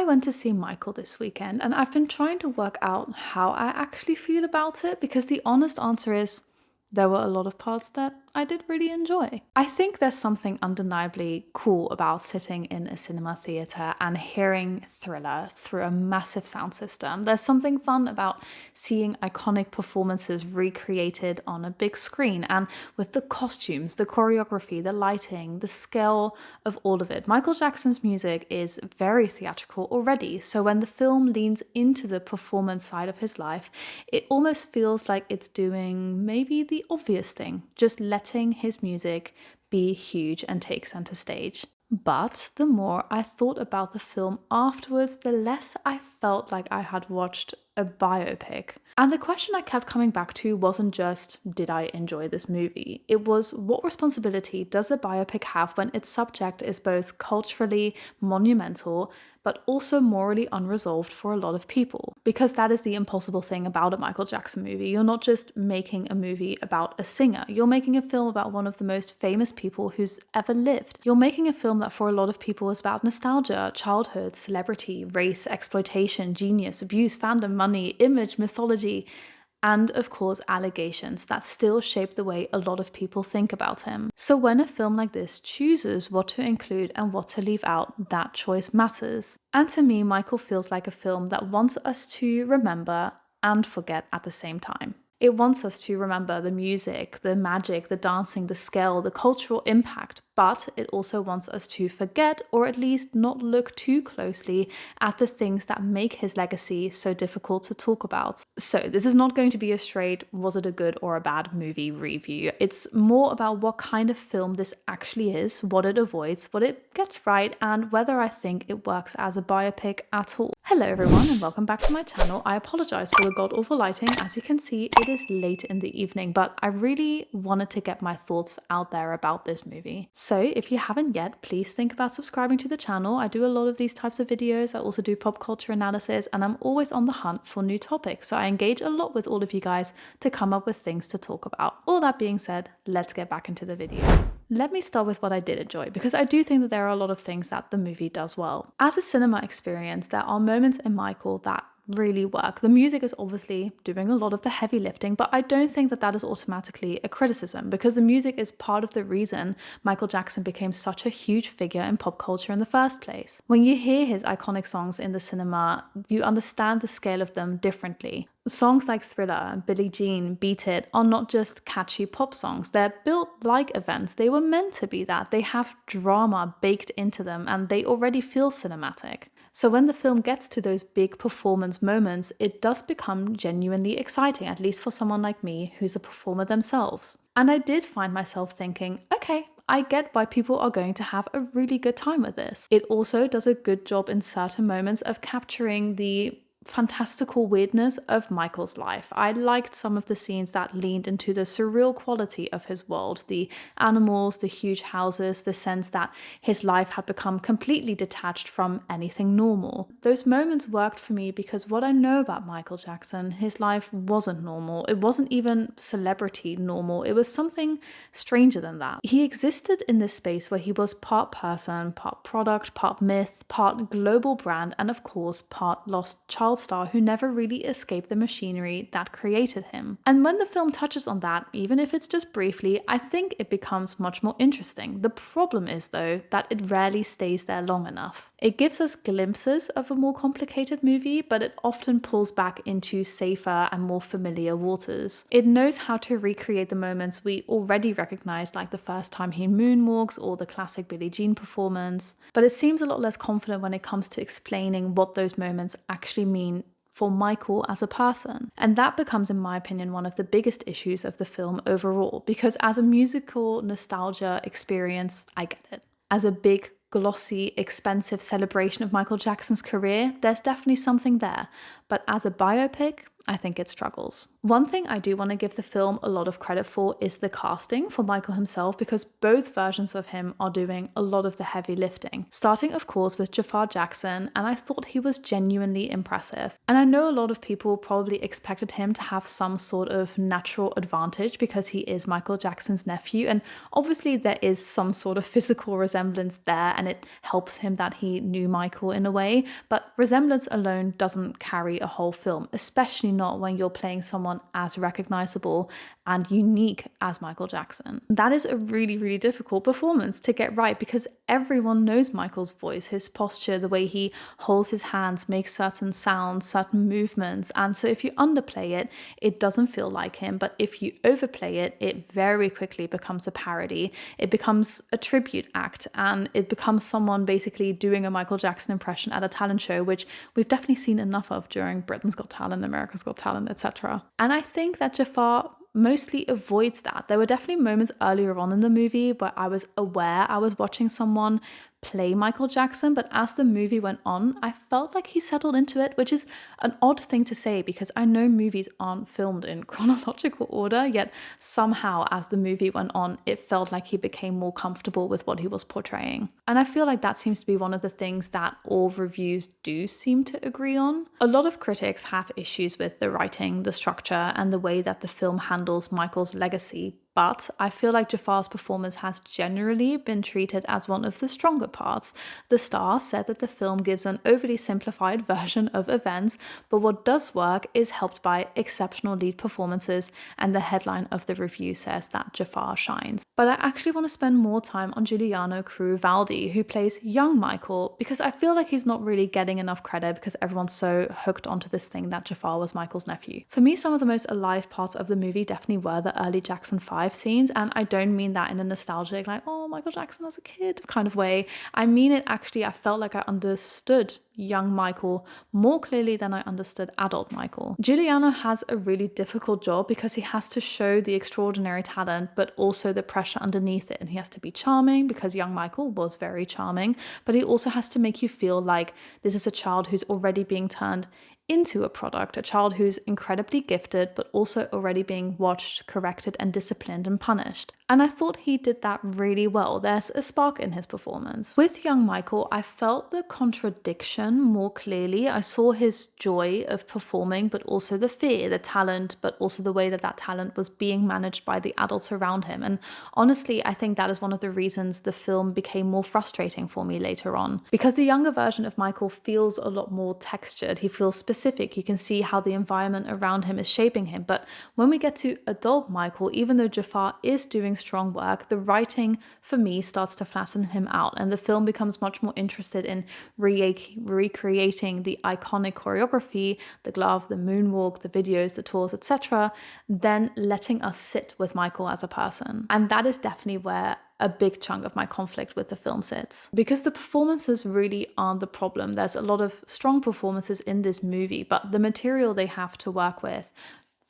I went to see Michael this weekend and I've been trying to work out how I actually feel about it because the honest answer is there were a lot of parts that I did really enjoy. I think there's something undeniably cool about sitting in a cinema theatre and hearing Thriller through a massive sound system. There's something fun about seeing iconic performances recreated on a big screen and with the costumes, the choreography, the lighting, the scale of all of it. Michael Jackson's music is very theatrical already, so when the film leans into the performance side of his life, it almost feels like it's doing maybe the obvious thing, just letting his music be huge and take center stage. But the more I thought about the film afterwards, the less I felt like I had watched a biopic. And the question I kept coming back to wasn't just, did I enjoy this movie? It was, what responsibility does a biopic have when its subject is both culturally monumental, but also morally unresolved for a lot of people? Because that is the impossible thing about a Michael Jackson movie. You're not just making a movie about a singer. You're making a film about one of the most famous people who's ever lived. You're making a film that for a lot of people is about nostalgia, childhood, celebrity, race, exploitation, genius, abuse, fandom, money, image, mythology, and of course allegations that still shape the way a lot of people think about him. So when a film like this chooses what to include and what to leave out, that choice matters. And to me, Michael feels like a film that wants us to remember and forget at the same time. It wants us to remember the music, the magic, the dancing, the scale, the cultural impact, but it also wants us to forget, or at least not look too closely at the things that make his legacy so difficult to talk about. So this is not going to be a straight, was it a good or a bad movie review. It's more about what kind of film this actually is, what it avoids, what it gets right, and whether I think it works as a biopic at all. Hello everyone and welcome back to my channel. I apologize for the god-awful lighting. As you can see, it is late in the evening, but I really wanted to get my thoughts out there about this movie. So if you haven't yet, please think about subscribing to the channel. I do a lot of these types of videos. I also do pop culture analysis and I'm always on the hunt for new topics. So I engage a lot with all of you guys to come up with things to talk about. All that being said, let's get back into the video. Let me start with what I did enjoy, because I do think that there are a lot of things that the movie does well. As a cinema experience, there are moments in Michael that really work. The music is obviously doing a lot of the heavy lifting, but I don't think that that is automatically a criticism, because the music is part of the reason Michael Jackson became such a huge figure in pop culture in the first place. When you hear his iconic songs in the cinema, you understand the scale of them differently. Songs like Thriller, Billie Jean, Beat It are not just catchy pop songs. They're built like events. They were meant to be that. They have drama baked into them and they already feel cinematic. So when the film gets to those big performance moments, it does become genuinely exciting, at least for someone like me who's a performer themselves. And I did find myself thinking, okay, I get why people are going to have a really good time with this. It also does a good job in certain moments of capturing the fantastical weirdness of Michael's life. I liked some of the scenes that leaned into the surreal quality of his world, the animals, the huge houses, the sense that his life had become completely detached from anything normal. Those moments worked for me because what I know about Michael Jackson, his life wasn't normal. It wasn't even celebrity normal. It was something stranger than that. He existed in this space where he was part person, part product, part myth, part global brand, and of course, part lost child star who never really escaped the machinery that created him. And when the film touches on that, even if it's just briefly, I think it becomes much more interesting. The problem is, though, that it rarely stays there long enough. It gives us glimpses of a more complicated movie, but it often pulls back into safer and more familiar waters. It knows how to recreate the moments we already recognize, like the first time he moonwalks or the classic Billie Jean performance, but it seems a lot less confident when it comes to explaining what those moments actually mean for Michael as a person. And that becomes, in my opinion, one of the biggest issues of the film overall, because as a musical nostalgia experience, I get it. As a big, glossy, expensive celebration of Michael Jackson's career, there's definitely something there. But as a biopic, I think it struggles. One thing I do want to give the film a lot of credit for is the casting for Michael himself, because both versions of him are doing a lot of the heavy lifting. Starting, of course, with Jafar Jackson, and I thought he was genuinely impressive. And I know a lot of people probably expected him to have some sort of natural advantage because he is Michael Jackson's nephew, and obviously there is some sort of physical resemblance there, and it helps him that he knew Michael in a way, but resemblance alone doesn't carry a whole film, especially not when you're playing someone as recognizable and unique as Michael Jackson. That is a really, really difficult performance to get right because everyone knows Michael's voice, his posture, the way he holds his hands, makes certain sounds, certain movements. And so if you underplay it, it doesn't feel like him. But if you overplay it, it very quickly becomes a parody. It becomes a tribute act, and it becomes someone basically doing a Michael Jackson impression at a talent show, which we've definitely seen enough of during Britain's Got Talent, America's Got Talent, etc. And I think that Jafar mostly avoids that. There were definitely moments earlier on in the movie where I was aware I was watching someone play Michael Jackson, but as the movie went on, I felt like he settled into it, which is an odd thing to say because I know movies aren't filmed in chronological order, yet somehow as the movie went on, it felt like he became more comfortable with what he was portraying. And I feel like that seems to be one of the things that all reviews do seem to agree on. A lot of critics have issues with the writing, the structure, and the way that the film handles Michael's legacy, but I feel like Jafar's performance has generally been treated as one of the stronger parts. The Star said that the film gives an overly simplified version of events, but what does work is helped by exceptional lead performances, and the headline of the review says that Jafar shines. But I actually want to spend more time on Giuliano Cruz-Valdi, who plays young Michael, because I feel like he's not really getting enough credit because everyone's so hooked onto this thing that Jafar was Michael's nephew. For me, some of the most alive parts of the movie definitely were the early Jackson 5 scenes, and I don't mean that in a nostalgic, like, oh, Michael Jackson as a kid kind of way. I mean it actually, I felt like I understood young Michael more clearly than I understood adult Michael. Giuliano has a really difficult job because he has to show the extraordinary talent, but also the pressure underneath it. And he has to be charming because young Michael was very charming, but he also has to make you feel like this is a child who's already being turned into a product, a child who's incredibly gifted, but also already being watched, corrected, and disciplined and punished. And I thought he did that really well. There's a spark in his performance. With young Michael, I felt the contradiction more clearly. I saw his joy of performing, but also the fear, the talent, but also the way that that talent was being managed by the adults around him. And honestly, I think that is one of the reasons the film became more frustrating for me later on. Because the younger version of Michael feels a lot more textured. He feels specific. You can see how the environment around him is shaping him. But when we get to adult Michael, even though Jafar is doing strong work, the writing for me starts to flatten him out, and the film becomes much more interested in recreating the iconic choreography, the glove, the moonwalk, the videos, the tours, etc., than letting us sit with Michael as a person. And that is definitely where a big chunk of my conflict with the film sits. Because the performances really aren't the problem. There's a lot of strong performances in this movie, but the material they have to work with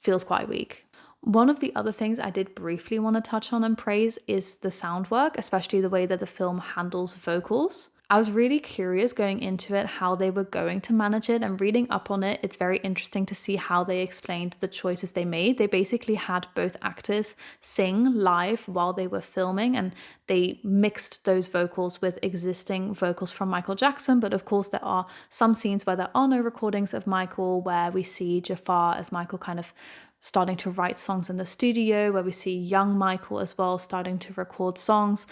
feels quite weak. One of the other things I did briefly want to touch on and praise is the sound work, especially the way that the film handles vocals. I was really curious going into it how they were going to manage it, and reading up on it, it's very interesting to see how they explained the choices they made. They basically had both actors sing live while they were filming, and they mixed those vocals with existing vocals from Michael Jackson. But of course, there are some scenes where there are no recordings of Michael, where we see Jafar as Michael kind of starting to write songs in the studio, where we see young Michael as well starting to record songs.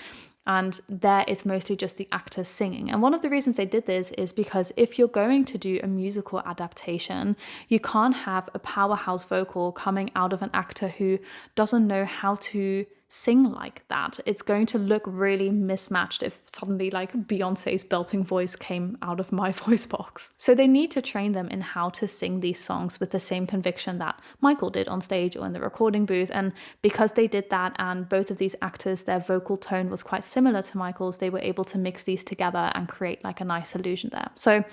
And there it's mostly just the actors singing. And one of the reasons they did this is because if you're going to do a musical adaptation, you can't have a powerhouse vocal coming out of an actor who doesn't know how to sing like that. It's going to look really mismatched if suddenly like Beyonce's belting voice came out of my voice box. So they need to train them in how to sing these songs with the same conviction that Michael did on stage or in the recording booth. And because they did that, and both of these actors, their vocal tone was quite similar to Michael's, they were able to mix these together and create like a nice illusion there. So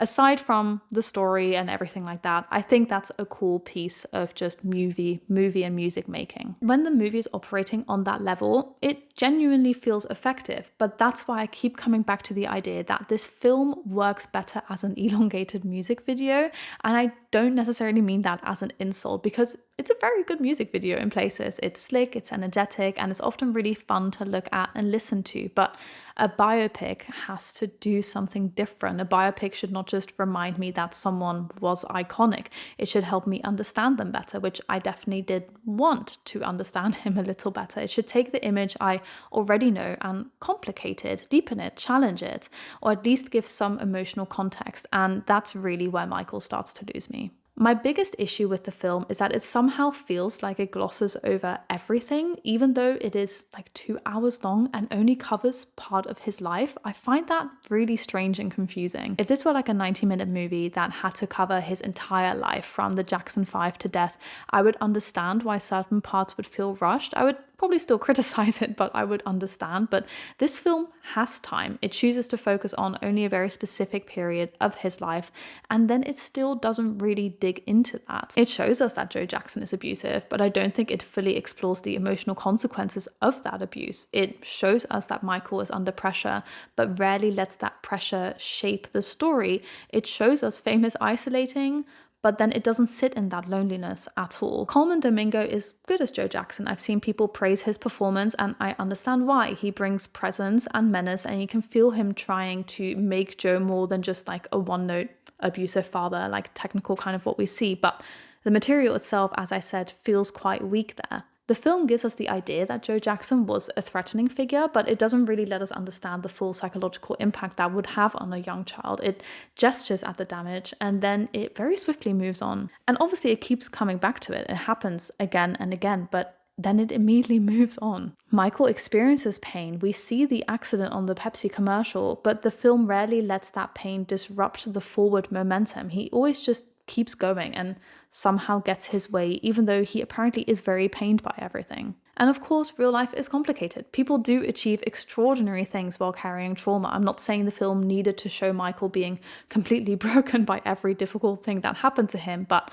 Aside from the story and everything like that, I think that's a cool piece of just movie and music making. When the movie is operating on that level, it genuinely feels effective, but that's why I keep coming back to the idea that this film works better as an elongated music video, and I don't necessarily mean that as an insult, because it's a very good music video in places. It's slick, it's energetic, and it's often really fun to look at and listen to, but a biopic has to do something different. A biopic should not just remind me that someone was iconic. It should help me understand them better, which I definitely did want to understand him a little better. It should take the image I already know and complicate it, deepen it, challenge it, or at least give some emotional context. And that's really where Michael starts to lose me. My biggest issue with the film is that it somehow feels like it glosses over everything, even though it is like 2 hours long and only covers part of his life. I find that really strange and confusing. If this were like a 90-minute movie that had to cover his entire life from the Jackson 5 to death, I would understand why certain parts would feel rushed. I would probably still criticize it, but I would understand. But this film has time. It chooses to focus on only a very specific period of his life, and then it still doesn't really dig into that. It shows us that Joe Jackson is abusive, but I don't think it fully explores the emotional consequences of that abuse. It shows us that Michael is under pressure, but rarely lets that pressure shape the story. It shows us Fame is isolating, but then it doesn't sit in that loneliness at all. Coleman Domingo is good as Joe Jackson. I've seen people praise his performance, and I understand why. He brings presence and menace, and you can feel him trying to make Joe more than just like a one-note abusive father, like technical kind of what we see. But the material itself, as I said, feels quite weak there. The film gives us the idea that Joe Jackson was a threatening figure, but it doesn't really let us understand the full psychological impact that would have on a young child. It gestures at the damage and then it very swiftly moves on. And obviously it keeps coming back to it. It happens again and again, but then it immediately moves on. Michael experiences pain. We see the accident on the Pepsi commercial, but the film rarely lets that pain disrupt the forward momentum. He always just keeps going and somehow gets his way, even though he apparently is very pained by everything. And of course, real life is complicated. People do achieve extraordinary things while carrying trauma. I'm not saying the film needed to show Michael being completely broken by every difficult thing that happened to him, but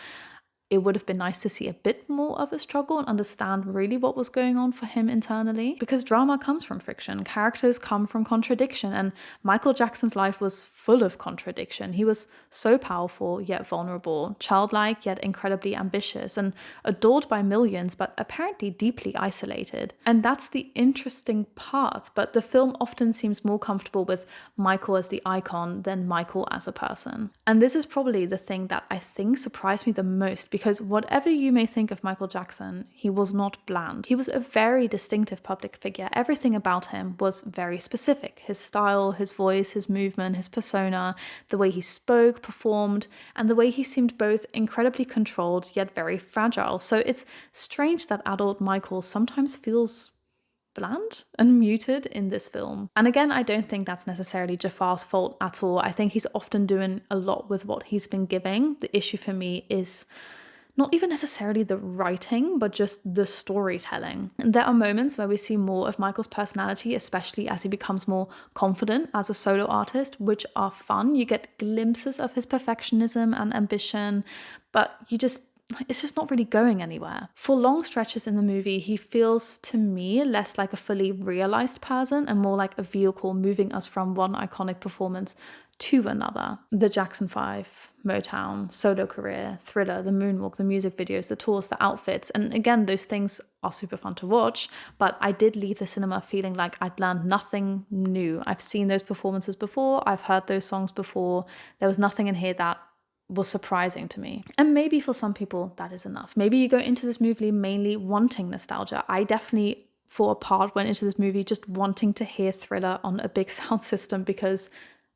it would have been nice to see a bit more of a struggle and understand really what was going on for him internally. Because drama comes from friction, characters come from contradiction, and Michael Jackson's life was full of contradiction. He was so powerful yet vulnerable, childlike yet incredibly ambitious, and adored by millions but apparently deeply isolated. And that's the interesting part, but the film often seems more comfortable with Michael as the icon than Michael as a person. And this is probably the thing that I think surprised me the most, because whatever you may think of Michael Jackson, he was not bland. He was a very distinctive public figure. Everything about him was very specific. His style, his voice, his movement, his persona, the way he spoke, performed, and the way he seemed both incredibly controlled yet very fragile. So it's strange that adult Michael sometimes feels bland and muted in this film. And again, I don't think that's necessarily Jafar's fault at all. I think he's often doing a lot with what he's been giving. The issue for me is not even necessarily the writing, but just the storytelling. And there are moments where we see more of Michael's personality, especially as he becomes more confident as a solo artist, which are fun. You get glimpses of his perfectionism and ambition, but it's just not really going anywhere. For long stretches in the movie, he feels to me less like a fully realized person and more like a vehicle moving us from one iconic performance to another. The Jackson 5, Motown, solo career, Thriller, the moonwalk, the music videos, the tours, the outfits. And again, those things are super fun to watch, but I did leave the cinema feeling like I'd learned nothing new. I've seen those performances before, I've heard those songs before. There was nothing in here that was surprising to me. And maybe for some people that is enough. Maybe you go into this movie mainly wanting nostalgia. I definitely, for a part, went into this movie just wanting to hear Thriller on a big sound system because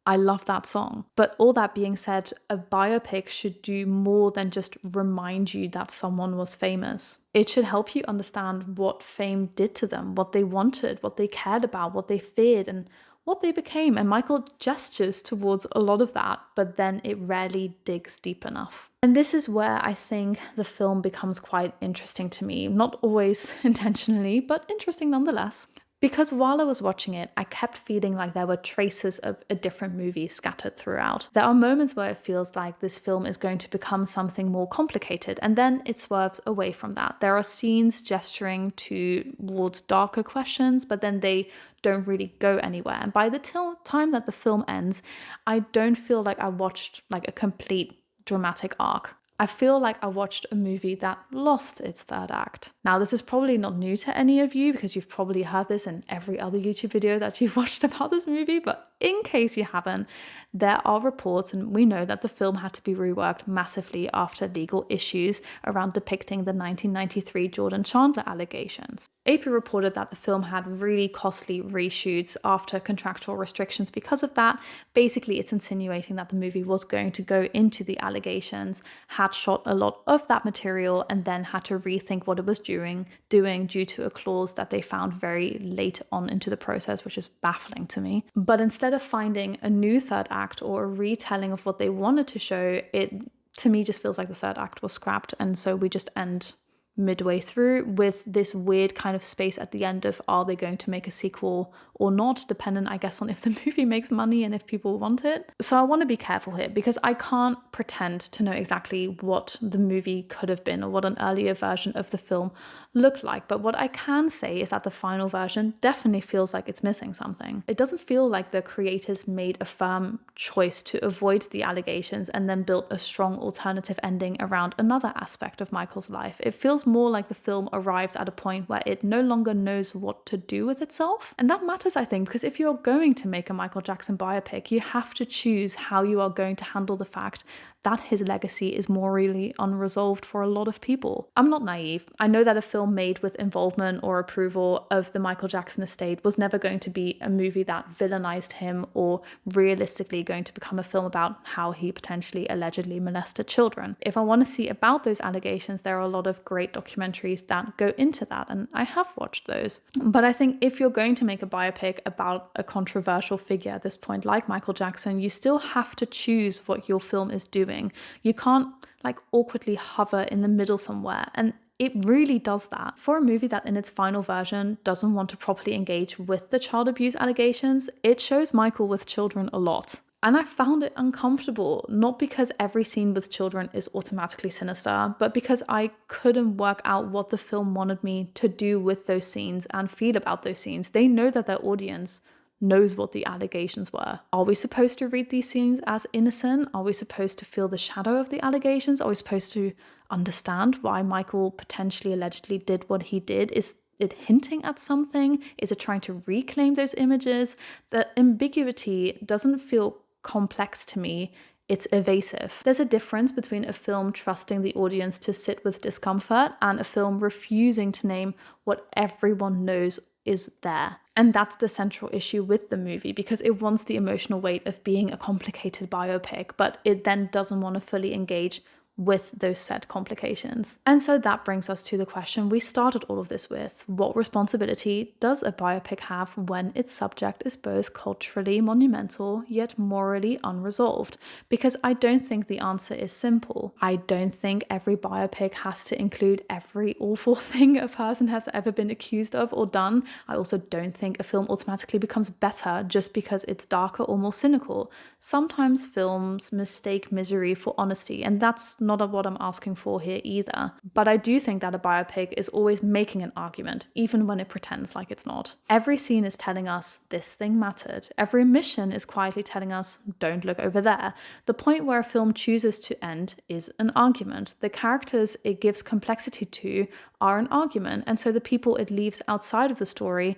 I love that song. But all that being said, a biopic should do more than just remind you that someone was famous. It should help you understand what fame did to them, what they wanted, what they cared about, what they feared, and what they became. And Michael gestures towards a lot of that, but then it rarely digs deep enough. And this is where I think the film becomes quite interesting to me. Not always intentionally, but interesting nonetheless. Because while I was watching it, I kept feeling like there were traces of a different movie scattered throughout. There are moments where it feels like this film is going to become something more complicated, and then it swerves away from that. There are scenes gesturing towards darker questions, but then they don't really go anywhere. And by the time that the film ends, I don't feel like I watched like a complete dramatic arc. I feel like I watched a movie that lost its third act. Now, this is probably not new to any of you because you've probably heard this in every other YouTube video that you've watched about this movie, but in case you haven't, there are reports, and we know that the film had to be reworked massively after legal issues around depicting the 1993 Jordan Chandler allegations. AP reported that the film had really costly reshoots after contractual restrictions because of that. Basically, it's insinuating that the movie was going to go into the allegations, had shot a lot of that material, and then had to rethink what it was doing due to a clause that they found very late on into the process, which is baffling to me. But instead of finding a new third act or a retelling of what they wanted to show, it to me just feels like the third act was scrapped, and so we just end midway through with this weird kind of space at the end of, are they going to make a sequel or not, dependent I guess on if the movie makes money and if people want it. So I want to be careful here because I can't pretend to know exactly what the movie could have been or what an earlier version of the film looked like, but what I can say is that the final version definitely feels like it's missing something. It doesn't feel like the creators made a firm choice to avoid the allegations and then built a strong alternative ending around another aspect of Michael's life. It feels more like the film arrives at a point where it no longer knows what to do with itself. And that matters, I think, because if you're going to make a Michael Jackson biopic, you have to choose how you are going to handle the fact that his legacy is morally unresolved for a lot of people. I'm not naive. I know that a film made with involvement or approval of the Michael Jackson estate was never going to be a movie that villainized him or realistically going to become a film about how he potentially allegedly molested children. If I want to see about those allegations, there are a lot of great documentaries that go into that, and I have watched those. But I think if you're going to make a biopic about a controversial figure at this point, like Michael Jackson, you still have to choose what your film is doing. You can't like awkwardly hover in the middle somewhere, and it really does that. For a movie that in its final version doesn't want to properly engage with the child abuse allegations, it shows Michael with children a lot. And I found it uncomfortable, not because every scene with children is automatically sinister, but because I couldn't work out what the film wanted me to do with those scenes and feel about those scenes. They know that their audience knows what the allegations were. Are we supposed to read these scenes as innocent? Are we supposed to feel the shadow of the allegations? Are we supposed to understand why Michael potentially allegedly did what he did? Is it hinting at something? Is it trying to reclaim those images? The ambiguity doesn't feel complex to me. It's evasive. There's a difference between a film trusting the audience to sit with discomfort and a film refusing to name what everyone knows is there. And that's the central issue with the movie, because it wants the emotional weight of being a complicated biopic, but it then doesn't want to fully engage with those said complications. And so that brings us to the question we started all of this with. What responsibility does a biopic have when its subject is both culturally monumental yet morally unresolved? Because I don't think the answer is simple. I don't think every biopic has to include every awful thing a person has ever been accused of or done. I also don't think a film automatically becomes better just because it's darker or more cynical. Sometimes films mistake misery for honesty, and that's not what I'm asking for here either. But I do think that a biopic is always making an argument, even when it pretends like it's not. Every scene is telling us this thing mattered. Every omission is quietly telling us don't look over there. The point where a film chooses to end is an argument. The characters it gives complexity to are an argument, and so the people it leaves outside of the story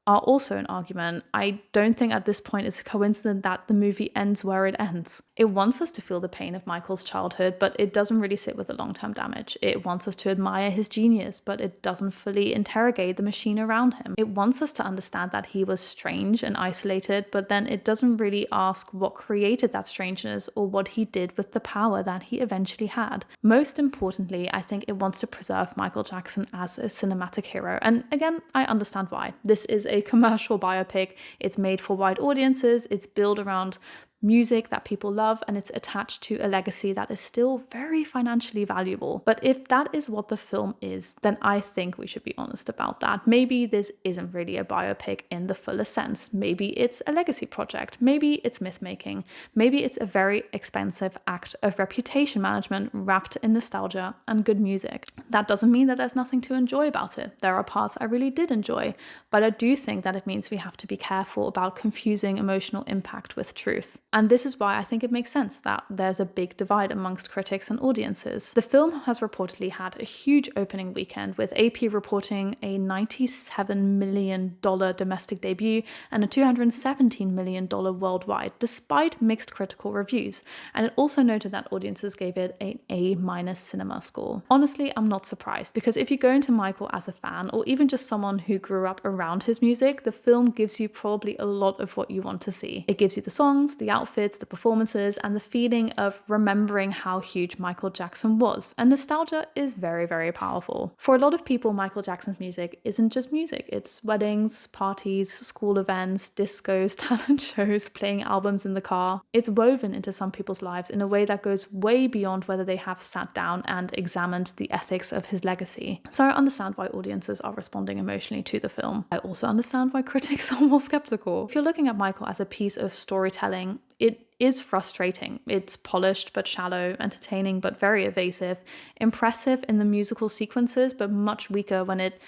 are also an argument. I don't think at this point it's a coincidence that the movie ends where it ends. It wants us to feel the pain of Michael's childhood, but it doesn't really sit with the long-term damage. It wants us to admire his genius, but it doesn't fully interrogate the machine around him. It wants us to understand that he was strange and isolated, but then it doesn't really ask what created that strangeness or what he did with the power that he eventually had. Most importantly, I think it wants to preserve Michael Jackson as a cinematic hero. And again, I understand why. This is a commercial biopic. It's made for wide audiences. It's built around music that people love, and it's attached to a legacy that is still very financially valuable. But if that is what the film is, then I think we should be honest about that. Maybe this isn't really a biopic in the fullest sense. Maybe it's a legacy project. Maybe it's myth making. Maybe it's a very expensive act of reputation management wrapped in nostalgia and good music. That doesn't mean that there's nothing to enjoy about it. There are parts I really did enjoy, but I do think that it means we have to be careful about confusing emotional impact with truth. And this is why I think it makes sense that there's a big divide amongst critics and audiences. The film has reportedly had a huge opening weekend, with AP reporting a $97 million domestic debut and a $217 million worldwide, despite mixed critical reviews. And it also noted that audiences gave it an A- cinema score. Honestly, I'm not surprised, because if you go into Michael as a fan, or even just someone who grew up around his music, the film gives you probably a lot of what you want to see. It gives you the songs, the outfits, the performances, and the feeling of remembering how huge Michael Jackson was. And nostalgia is very, very powerful. For a lot of people, Michael Jackson's music isn't just music. It's weddings, parties, school events, discos, talent shows, playing albums in the car. It's woven into some people's lives in a way that goes way beyond whether they have sat down and examined the ethics of his legacy. So I understand why audiences are responding emotionally to the film. I also understand why critics are more skeptical. If you're looking at Michael as a piece of storytelling, it is frustrating. It's polished but shallow, entertaining but very evasive, impressive in the musical sequences but much weaker when it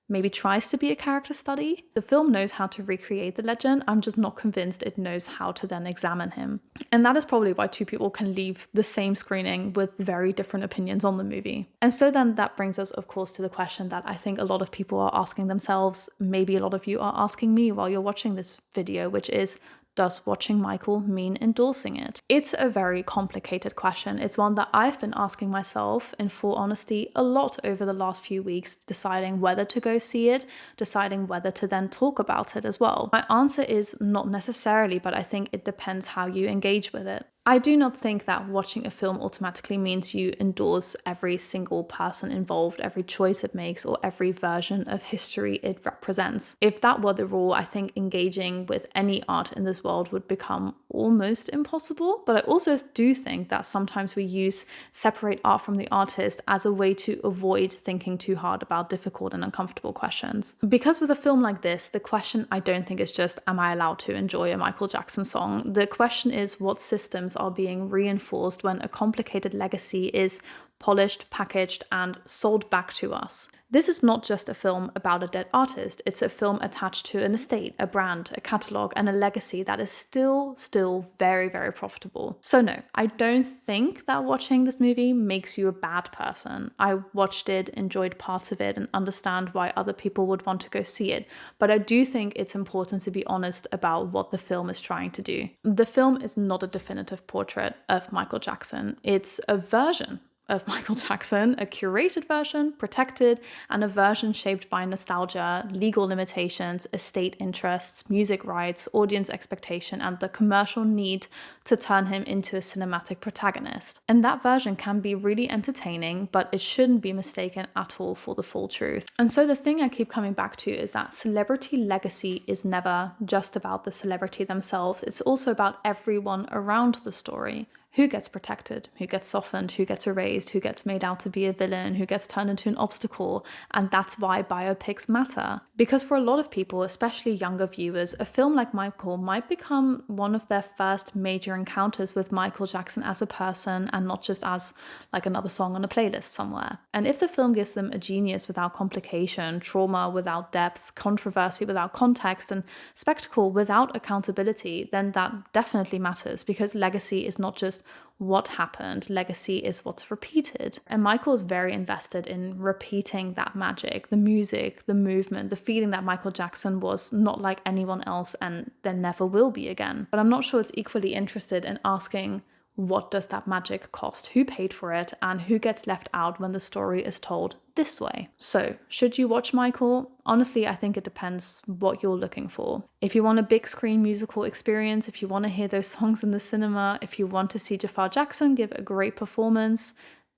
maybe tries to be a character study. The film knows how to recreate the legend. I'm just not convinced it knows how to then examine him. And that is probably why two people can leave the same screening with very different opinions on the movie. And so then that brings us, of course, to the question that I think a lot of people are asking themselves, maybe a lot of you are asking me while you're watching this video, which is, does watching Michael mean endorsing it? It's a very complicated question. It's one that I've been asking myself, in full honesty, a lot over the last few weeks, deciding whether to go see it, deciding whether to then talk about it as well. My answer is not necessarily, but I think it depends how you engage with it. I do not think that watching a film automatically means you endorse every single person involved, every choice it makes, or every version of history it represents. If that were the rule, I think engaging with any art in this world would become almost impossible. But I also do think that sometimes we separate art from the artist as a way to avoid thinking too hard about difficult and uncomfortable questions. Because with a film like this, the question I don't think is just, am I allowed to enjoy a Michael Jackson song? The question is, what systems are being reinforced when a complicated legacy is polished, packaged, and sold back to us. This is not just a film about a dead artist. It's a film attached to an estate, a brand, a catalogue, and a legacy that is still very, very profitable. So no, I don't think that watching this movie makes you a bad person. I watched it, enjoyed parts of it, and understand why other people would want to go see it. But I do think it's important to be honest about what the film is trying to do. The film is not a definitive portrait of Michael Jackson. It's a version of Michael Jackson, a curated version, protected, and a version shaped by nostalgia, legal limitations, estate interests, music rights, audience expectation, and the commercial need to turn him into a cinematic protagonist. And that version can be really entertaining, but it shouldn't be mistaken at all for the full truth. And so the thing I keep coming back to is that celebrity legacy is never just about the celebrity themselves. It's also about everyone around the story. Who gets protected, who gets softened, who gets erased, who gets made out to be a villain, who gets turned into an obstacle. And that's why biopics matter. Because for a lot of people, especially younger viewers, a film like Michael might become one of their first major encounters with Michael Jackson as a person, and not just as like another song on a playlist somewhere. And if the film gives them a genius without complication, trauma without depth, controversy without context, and spectacle without accountability, then that definitely matters, because legacy is not just what happened, legacy is what's repeated. And Michael is very invested in repeating that magic, the music, the movement, the feeling that Michael Jackson was not like anyone else and there never will be again. But I'm not sure it's equally interested in asking, what does that magic cost? Who paid for it? And who gets left out when the story is told this way? So, should you watch Michael? Honestly, I think it depends what you're looking for. If you want a big screen musical experience, if you want to hear those songs in the cinema, if you want to see Jafar Jackson give a great performance,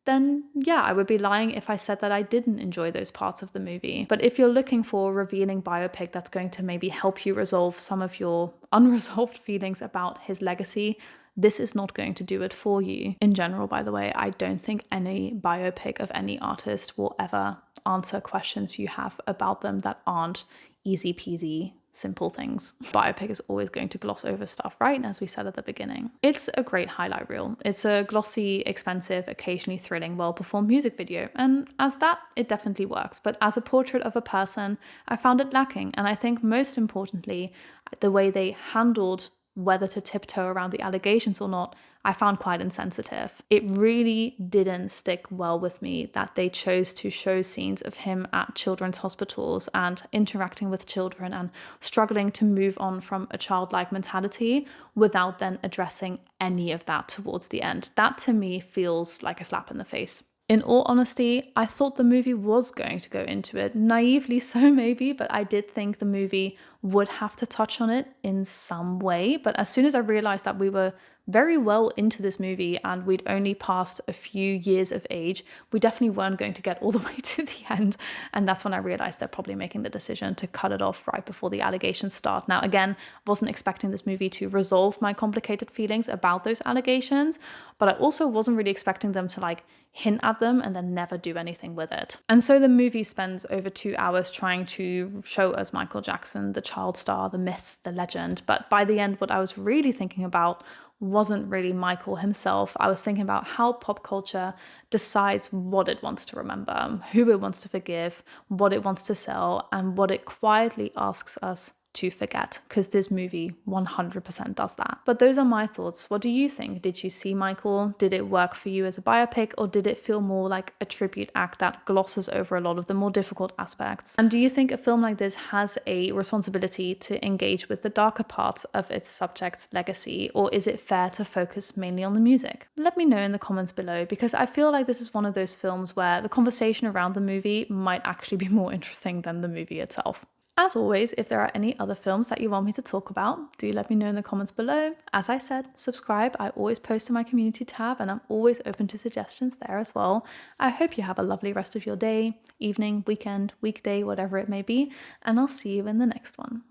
then yeah, I would be lying if I said that I didn't enjoy those parts of the movie. But if you're looking for a revealing biopic that's going to maybe help you resolve some of your unresolved feelings about his legacy, this is not going to do it for you. In general, by the way, I don't think any biopic of any artist will ever answer questions you have about them that aren't easy peasy, simple things. Biopic is always going to gloss over stuff, right? As we said at the beginning. It's a great highlight reel. It's a glossy, expensive, occasionally thrilling, well-performed music video. And as that, it definitely works. But as a portrait of a person, I found it lacking. And I think most importantly, the way they handled whether to tiptoe around the allegations or not, I found quite insensitive. It really didn't stick well with me that they chose to show scenes of him at children's hospitals and interacting with children and struggling to move on from a childlike mentality without then addressing any of that towards the end. That to me feels like a slap in the face. In all honesty, I thought the movie was going to go into it, naively so maybe, but I did think the movie would have to touch on it in some way. But as soon as I realized that we were very well into this movie and we'd only passed a few years of age, we definitely weren't going to get all the way to the end. And that's when I realized they're probably making the decision to cut it off right before the allegations start. Now, again, wasn't expecting this movie to resolve my complicated feelings about those allegations, but I also wasn't really expecting them to like hint at them and then never do anything with it. And so the movie spends over 2 hours trying to show us Michael Jackson, the child star, the myth, the legend. But by the end, what I was really thinking about wasn't really Michael himself. I was thinking about how pop culture decides what it wants to remember, who it wants to forgive, what it wants to sell, and what it quietly asks us to forget, because this movie 100% does that. But those are my thoughts. What do you think? Did you see Michael? Did it work for you as a biopic, or did it feel more like a tribute act that glosses over a lot of the more difficult aspects? And do you think a film like this has a responsibility to engage with the darker parts of its subject's legacy, or is it fair to focus mainly on the music? Let me know in the comments below, because I feel like this is one of those films where the conversation around the movie might actually be more interesting than the movie itself. As always, if there are any other films that you want me to talk about, do let me know in the comments below. As I said, subscribe. I always post in my community tab and I'm always open to suggestions there as well. I hope you have a lovely rest of your day, evening, weekend, weekday, whatever it may be, and I'll see you in the next one.